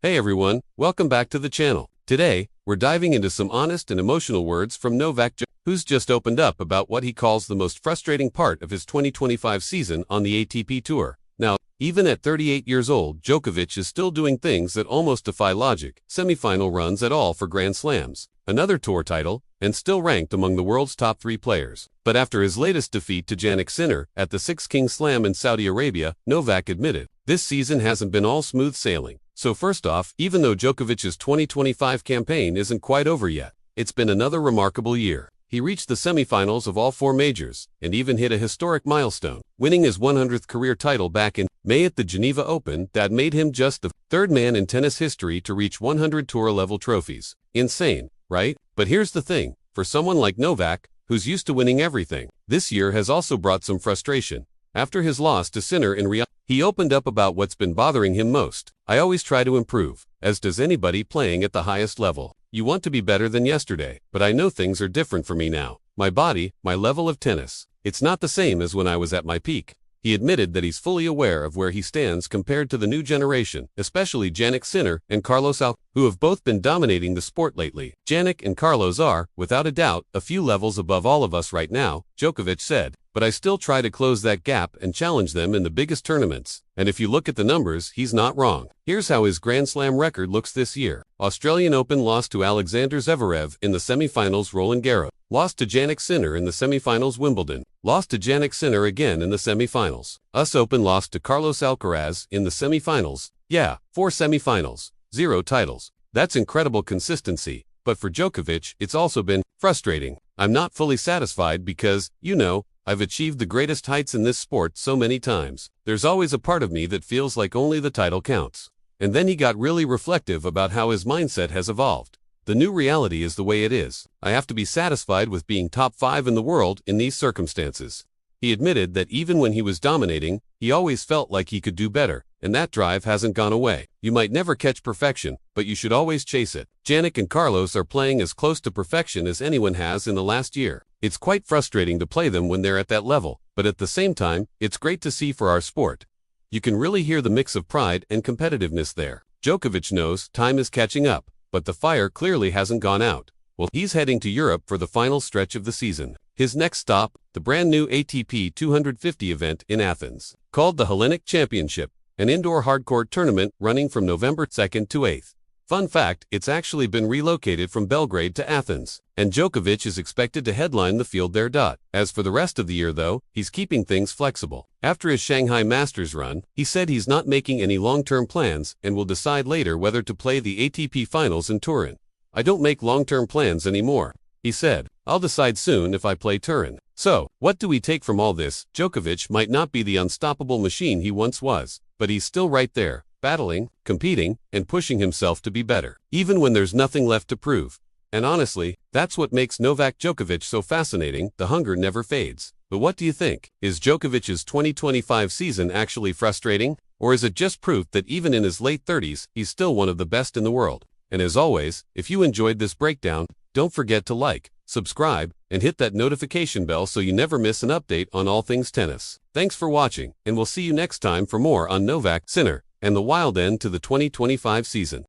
Hey everyone, welcome back to the channel. Today, we're diving into some honest and emotional words from Novak Djokovic, who's just opened up about what he calls the most frustrating part of his 2025 season on the ATP Tour. Now, even at 38 years old, Djokovic is still doing things that almost defy logic. Semi-final runs at all for Grand Slams, another tour title, and still ranked among the world's top 3 players. But after his latest defeat to Jannik at the Six Kings Slam in Saudi Arabia, Novak admitted, this season hasn't been all smooth sailing. So first off, even though Djokovic's 2025 campaign isn't quite over yet, it's been another remarkable year. He reached the semifinals of all 4 majors, and even hit a historic milestone, winning his 100th career title back in May at the Geneva Open that made him just the 3rd man in tennis history to reach 100 tour-level trophies. Insane, right? But here's the thing, for someone like Novak, who's used to winning everything, this year has also brought some frustration. After his loss to Sinner in Riyadh, he opened up about what's been bothering him most. I always try to improve, as does anybody playing at the highest level. You want to be better than yesterday, but I know things are different for me now. My body, my level of tennis, it's not the same as when I was at my peak. He admitted that he's fully aware of where he stands compared to the new generation, especially Jannik and Carlos Alcaraz, who have both been dominating the sport lately. Jannik and Carlos are, without a doubt, a few levels above all of us right now, Djokovic said. But I still try to close that gap and challenge them in the biggest tournaments. And if you look at the numbers, he's not wrong. Here's how his Grand Slam record looks this year. Australian Open lost to Alexander Zverev in the semifinals, Roland Garros. Lost to Jannik in the semifinals, Wimbledon. Lost to Jannik again in the semifinals. US Open lost to Carlos Alcaraz in the semifinals. Yeah, 4 semifinals, 0 titles. That's incredible consistency. But for Djokovic, it's also been frustrating. I'm not fully satisfied because, I've achieved the greatest heights in this sport so many times. There's always a part of me that feels like only the title counts. And then he got really reflective about how his mindset has evolved. The new reality is the way it is. I have to be satisfied with being top 5 in the world in these circumstances. He admitted that even when he was dominating, he always felt like he could do better, and that drive hasn't gone away. You might never catch perfection, but you should always chase it. Jannik and Carlos are playing as close to perfection as anyone has in the last year. It's quite frustrating to play them when they're at that level, but at the same time, it's great to see for our sport. You can really hear the mix of pride and competitiveness there. Djokovic knows time is catching up, but the fire clearly hasn't gone out. Well, he's heading to Europe for the final stretch of the season. His next stop, the brand new ATP 250 event in Athens, called the Hellenic Championship, an indoor hardcourt tournament running from November 2nd to 8th. Fun fact, it's actually been relocated from Belgrade to Athens, and Djokovic is expected to headline the field there. As for the rest of the year though, he's keeping things flexible. After his Shanghai Masters run, he said he's not making any long-term plans and will decide later whether to play the ATP Finals in Turin. I don't make long-term plans anymore, he said. I'll decide soon if I play Turin. So, what do we take from all this? Djokovic might not be the unstoppable machine he once was, but he's still right there, battling, competing, and pushing himself to be better, even when there's nothing left to prove. And honestly, that's what makes Novak Djokovic so fascinating. The hunger never fades. But what do you think? Is Djokovic's 2025 season actually frustrating? Or is it just proof that even in his late 30s, he's still one of the best in the world? And as always, if you enjoyed this breakdown, don't forget to like, subscribe, and hit that notification bell so you never miss an update on all things tennis. Thanks for watching, and we'll see you next time for more on Novak and the wild end to the 2025 season.